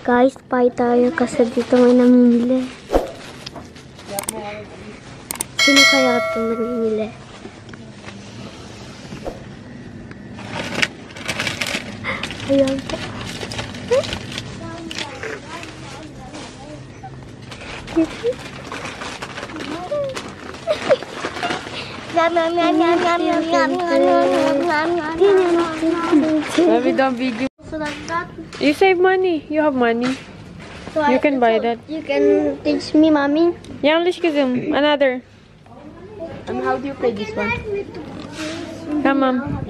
Guys, buy tayo kasi dito may namimili. Sino kaya ito namimili? Ayan po. Baby, don't video. So like that. You save money. You have money. So You can buy that. You can teach me, mommy. Yanlış kızım. Another. How do you pay this one? Tamam.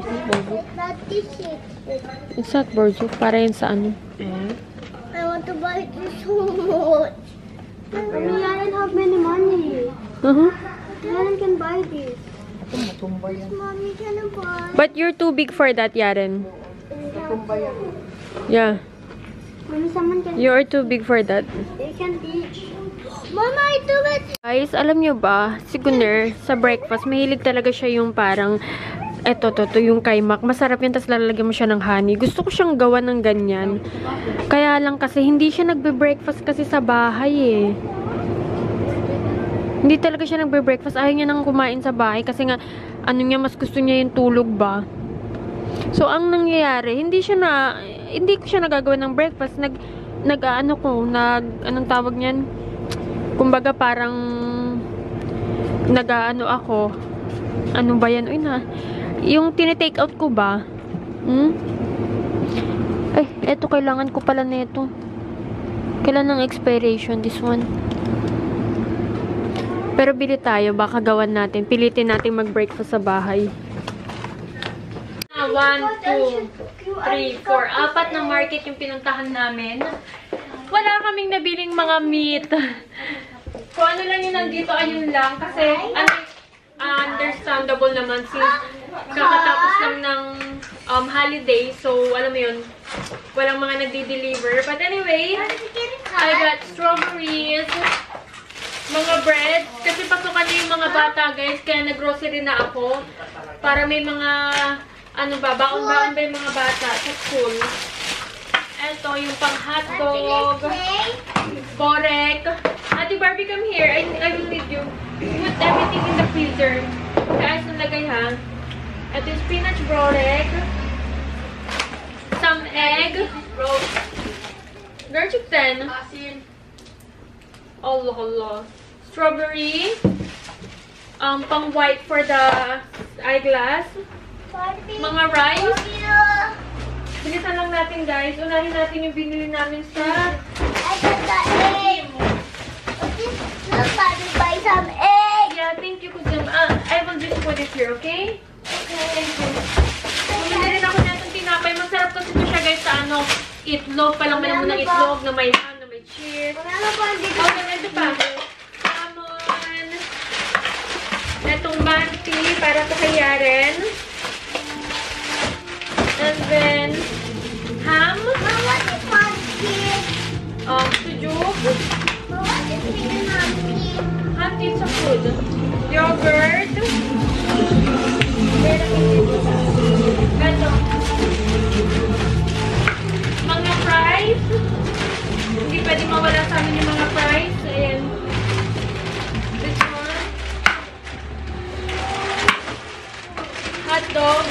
It's not borjo. Para yun sa ano. I want to buy this so much. Mommy, I don't have many money. Yaren can buy this. Mommy, can I buy? But you're too big for that, Yaren. Yeah. Mommy, someone can. You're too big for that. They can teach. Mama, I do it. Guys, alam nyo ba, si Gunner, sa breakfast, mahilig talaga siya yung parang, to yung kaimak. Masarap yun, tas lalagyan mo siya ng honey. Gusto ko siyang gawa ng ganyan. Kaya lang kasi, hindi siya nagbe-breakfast kasi sa bahay eh. Hindi talaga siya nagbe-breakfast. Ayaw niya nang kumain sa bahay kasi nga, mas gusto niya yung tulog ba. So, ang nangyayari, hindi ko siya nagagawa ng breakfast. Anong tawag niyan? Kumbaga parang ako. Ano ba yan? Uy na. Yung tinitake out ko ba? Eto kailangan ko pala nito. Kailan ng expiration this one? Pero bili tayo, baka gawan natin. Pilitin natin mag-breakfast sa bahay. 1, 2, 3, 4. 4 na market yung pinuntahan namin. Wala kaming nabiling mga meat. Kung ano lang yung nandito, ayun lang. Kasi, understandable naman since kakatapos lang ng holiday. So, alam mo yun, walang mga nagdi-deliver. But anyway, I got strawberries, mga bread. Kasi pasukan na yung mga bata, guys. Kaya nag-grocery na ako. Para may mga, baon-baon ba yung mga bata sa school. Ito, yung pang hotdog, borek. Ate Barbie, come here. I will need you. Put everything in the freezer. Kaya nalagay ha. Ito yung spinach borek. Some egg. Garlic 10. Allah. Strawberry. Pang white for the eyeglass. Mga rice. Bilisan lang natin, guys. Unahin natin yung binili namin sa... I got the egg. Look, Mommy, buy some egg. Yeah, thank you, Kuzum. I will just put it here, okay? Okay. Thank you. Bumili rin ako na itong tinapay. Masarap kasi ito siya, guys, sa itlog. Palaman mo ng itlog na may ham, na may cheese. Banana pa, hindi ko. Ito pa. Salmon. Itong manti para sa kay Yaren. And then, ham. Mama, this pumpkin. Sujuk. Mama, this is pumpkin. Hanti sa food. Yogurt. Ito. Mga fries. Hindi pwede mawala sa amin yung mga fries. Ayan. This one. Hot dog.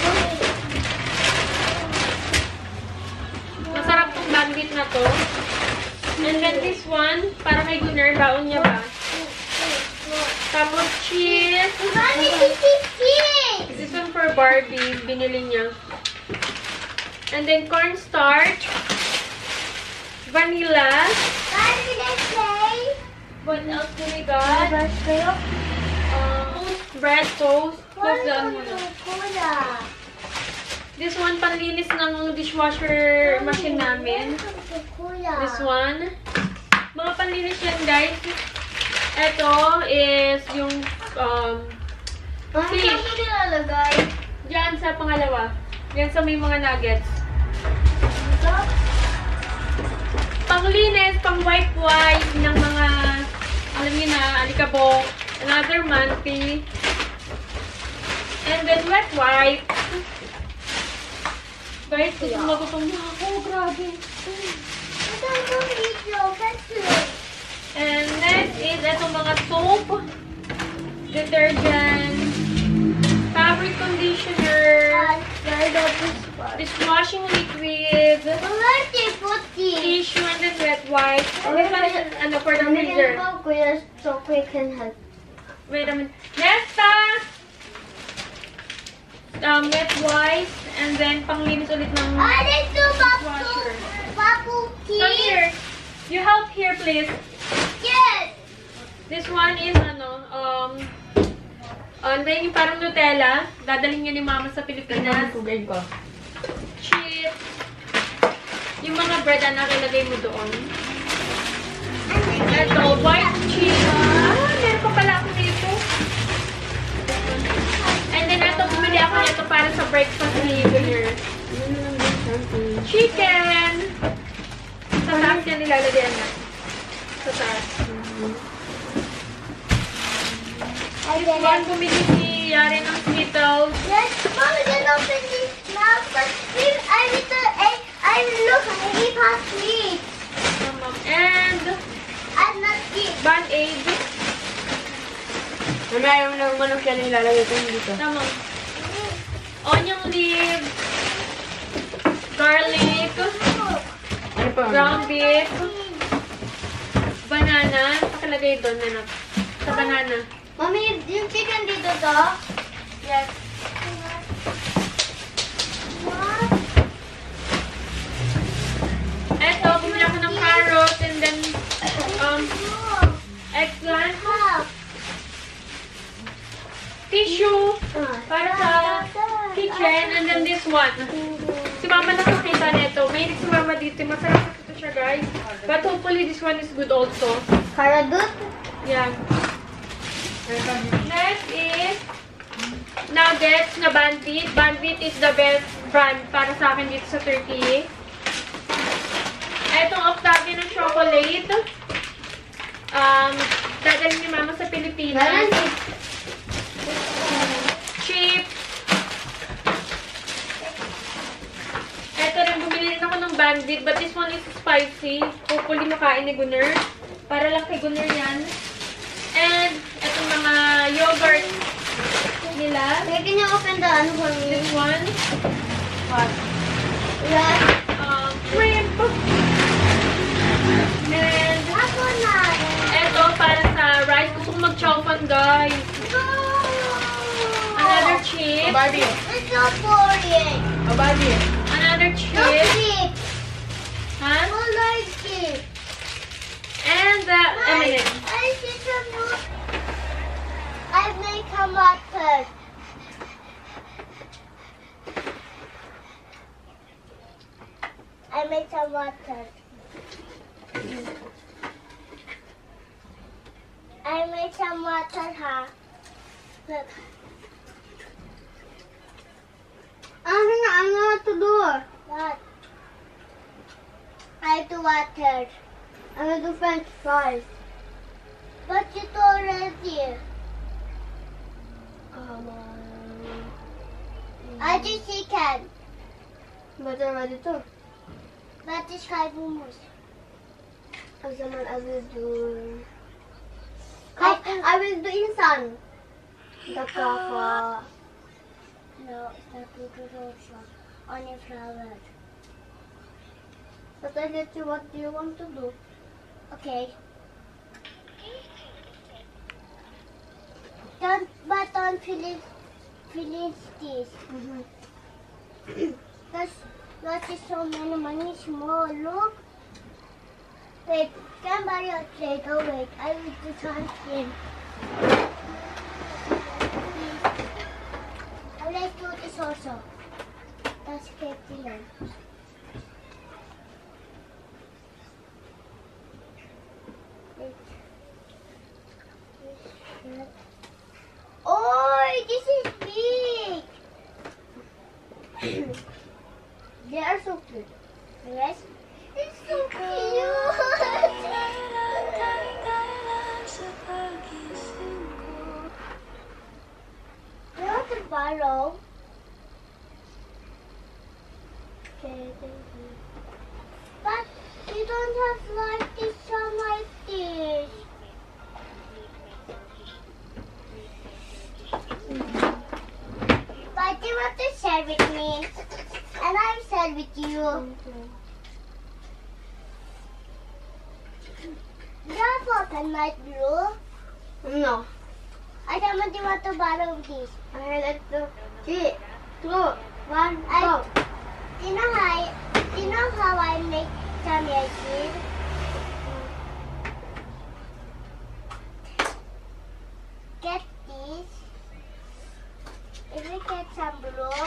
Masarap tong bandit na to. And then this one, para kay Gunner, baon niya ba? Tapos cheese. Mommy, this is cheese. This one for Barbie, binili niya. And then cornstarch. Vanilla. Mommy, let's play. What else do we got? Bread toast. What's that one? Cola. This one, panlinis ng dishwasher machine namin. This one. Mga panlinis yan, guys. Ito is yung Mami, saan mo nilalagay? Diyan sa pangalawa. Diyan sa may mga nuggets. Panglinis, pang wipe-wipe ng mga, alam niyo na, alikabok. Another manti. And then wet wipe. Guys, gutom na ako. Grabe. And next is itong mga soap, detergent, fabric conditioner, dishwashing liquid, tissue, and then wet wipes. This one is ano, for the freezer. So quick can help. Wait a minute. Nesta! Wet wipes, and then panglinis ulit ng dishwasher. Come here. You help here, please. Yes. This one is ano, yung parang Nutella. Dadalhin niya ni Mama sa Pilipinas. Chips. Yung mga bread na nakilagay mo doon. Ito, white cheese. Meron pa pala ako dito. And then ito, bumili ako nito para sa breakfast ni Junior. Chicken. Sa taas niya nilalagay na. Sa taas. This one, bumili si Yari ng Skittles. Yes, Mom, you can open this now, but I look, he passed me. And I'm not sick. Band-Aid. Mamaya yung naman siya nilalagay ko dito. Tama. Onion leaves. Garlic. Ano pa? Ground beef. Banana. Pakalagay doon, anak. Sa banana. Mommy, yung chicken dito to? Yes. What? Eto, bumili ako ng carrot and then eggplant. Tissue para sa kitchen, and then this one. Si Mama nakakita nito. May si Mama dito. Masarap ito siya, guys. But hopefully this one is good also. Karadut? Yeah. Next is nuggets na Bandit. Bandit is the best brand para sa akin dito sa Turkey. Etong Octavia ng chocolate. Dadalhin ni Mama sa Pilipinas. Chips. Eto rin, bumili rin ako ng Bandit. But this one is spicy. Hopefully makain ni Gunner. Para lang kay Gunner yan. And etong mga yogurt nila. Can you open the ano for me? This one. What? Yes. Shrimp. And Ako na. eto para sa rice. Gusto ko mag-chowpan, guys. Another chip. Barbie. It's not boring. Barbie. Another No chip. chip. I Huh? don't like it. And a minute. I see some more. I make a mustard. I make some water. I make some water, huh? Look. I don't know what to do. What? I do water. I'm gonna do French fries. But it's already. I do chicken. But already too. But it's hummus. I will do. I will do insan. The kafa. No, it's not also. Only flour. But I get you what do you want to do. Okay. Don't finish this. That is so many small. Look. Wait, can buy a plate. Oh wait, I will do something. Let's do this also. Let's get the Oh, this is big. They are so cute. Yes, it's so cute. You want to borrow? Okay, thank you. But you don't have like this or like this. But you want to share with me, and I'll share with you. Do you have open light blue? No. I don't want to borrow this. I like the 3, 2, 1, I, go. you know how I make tummy aid? Get this. If we get some blue,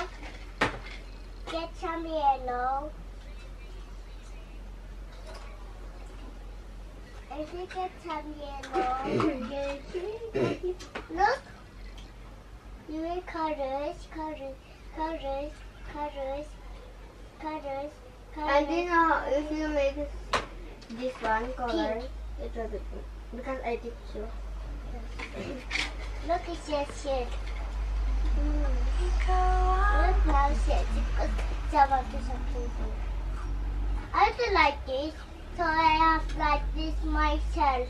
get some yellow. If we get some yellow, look. You will colors. And you know, if you make this one color, it will be pink. Because I teach you. Look, it's your shirt. Look now, shirt. It's about to something. I do like this, so I have like this myself.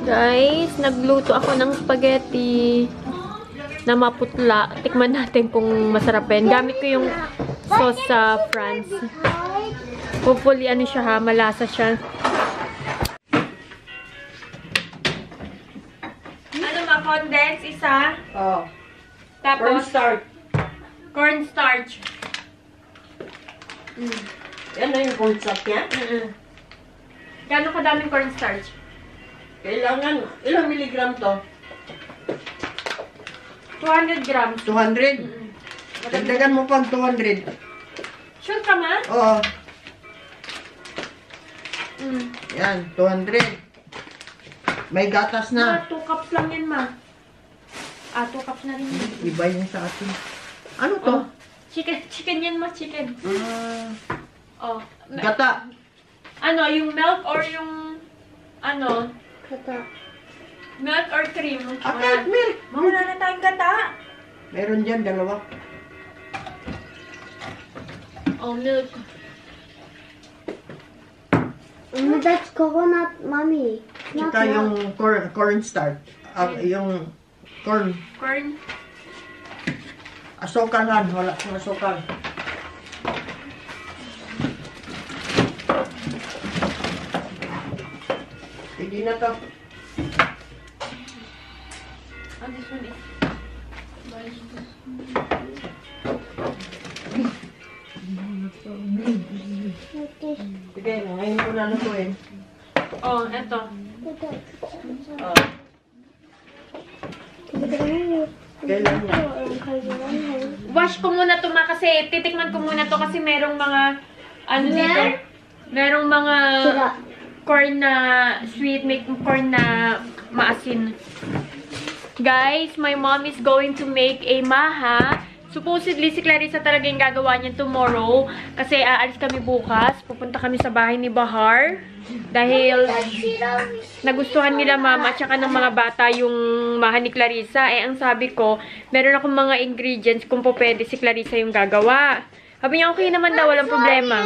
Guys, nagluto ako ng spaghetti na maputla. Tikman natin kung masarap yan. Gamit ko yung sauce sa France. Hopefully, ano siya ha, malasa siya. Ano ba? Condense, isa. Oh. Tapos, Cornstarch. cornstarch. Yan na yung cornstarch niya? Gano'n kadaming cornstarch? Kailangan, ilang milligram to? 200 grams. 200? Dagdagan mo pang 200. Sure ka, ma? Oo. Yan, 200. May gatas Ma, na. 2 cups lang yan, ma. 2 cups na rin yun. Iba yung sa atin. Ano to? Oh, chicken yan, ma, chicken. Oh. Gata. Ano, yung milk or yung, ano, Gata. milk or cream? At milk. Wala na tayong gata. Meron dyan, dalawa. Oh, milk. That's coconut, mommy. Not Tsaka milk. yung cornstarch. Yung corn. Corn. Asokalan. Wala siyang asokal. Hindi na to. Oh, this one is... Sige, ngayon ko na lutuin. Oh, eto. Oh, kailan niya? Wash ko muna to kasi titikman ko muna to kasi merong mga ano dito. Merong mga corn na sweet, may corn na maasin. Guys, my mom is going to make a maha. Supposedly, si Clarissa talaga yung gagawa niya tomorrow. Kasi aalis kami bukas. Pupunta kami sa bahay ni Bahar. Dahil nagustuhan nila mama at saka ng mga bata yung maha ni Clarissa. Eh, ang sabi ko, meron akong mga ingredients kung po pwede si Clarissa yung gagawa. Sabi niya, okay naman daw, walang problema.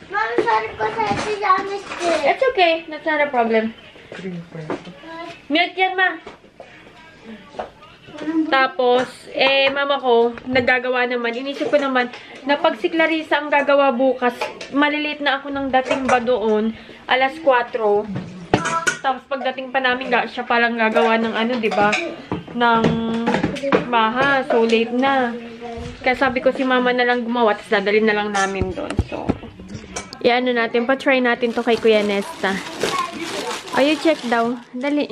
Mom, sorry ko sa siyamis ko. It's okay. That's not a problem. Milk yan, ma. Tapos, mama ko, naggagawa naman. Inisip ko naman, na pag si Clarissa ang gagawa bukas, maliliit na ako ng dating ba doon, alas 4. Tapos, pagdating pa namin, siya palang gagawa ng ano, diba? Ng maha. So, late na. Kaya sabi ko, si mama na lang gumawa, tapos dadalhin na lang namin doon. So, ano natin, pa-try natin to kay Kuya Nesta. You check daw. Dali.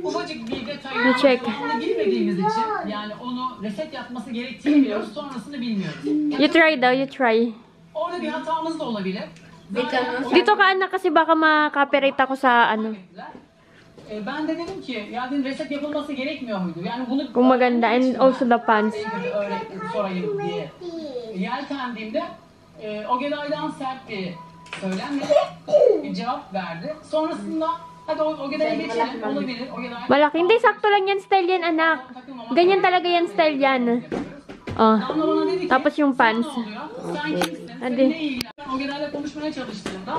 Ufacık bir detay Bir check. ona girmediğimiz için yani onu reset yapması gerektiğini biliyoruz. Sonrasını bilmiyoruz. You try daw, you try. Orada bir hatamız da olabilir. Dito ka anak kasi baka ma-copyright ako sa ano. Ben de dedim ki ya dedim reset yapılması gerekmiyor muydu? Yani bunu Kung maganda and also the pants. sorayım diye. Yeltendiğimde Ogeday'dan sert bir söylemle bir cevap verdi. Sonrasında hadi Ogeday'a geçelim. Olabilir. Ogeday. Malaki. Hindi, sakto lang yan style yan anak. Ganyan talaga yan style yan. Oh. Damla bana dedi ki, Tapos yung "Sen pants. ne oluyor? Sen kimsin? Hadi. Seni ne ilgilen?" Ben Ogeday'la konuşmaya çalıştığımda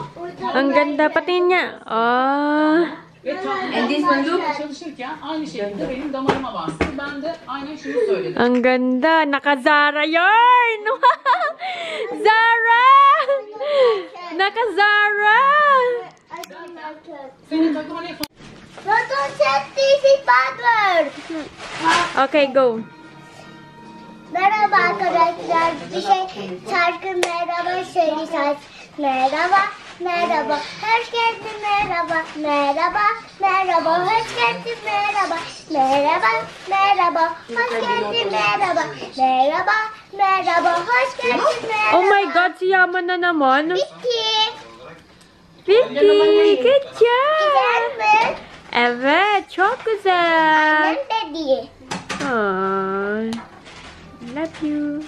Ang ganda. Pati niya. Oh. ve tatlıya çalışırken aynı şekilde benim damarıma bastı. Ben de aynen şunu söyledim. Ang ganda. Naka-Zara yarn. Zara! Naka-Zara! Senin takıma ne Don't set this is password. Okay, go. Merhaba arkadaşlar. Bir şarkı merhaba şöyle şarkı. Merhaba, merhaba, hoş geldin merhaba, merhaba, merhaba, hoş geldin merhaba, merhaba, merhaba, hoş geldin merhaba, merhaba, merhaba, hoş geldin merhaba. Oh my God, si Yaman na naman. Bitti. Vicky, good job. Güzel mi? Evet, çok güzel. Annem dedi. Aww. Love you.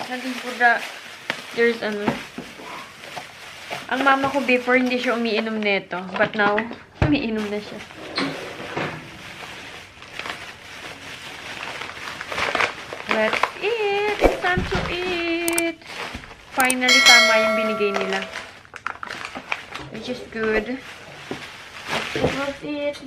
Nandun po there's ano. Ang mama ko before hindi siya umiinom nito. But now, umiinom na siya. Let's eat. It's time to eat. Finally, tama yung binigay nila. Which is good. Let's eat.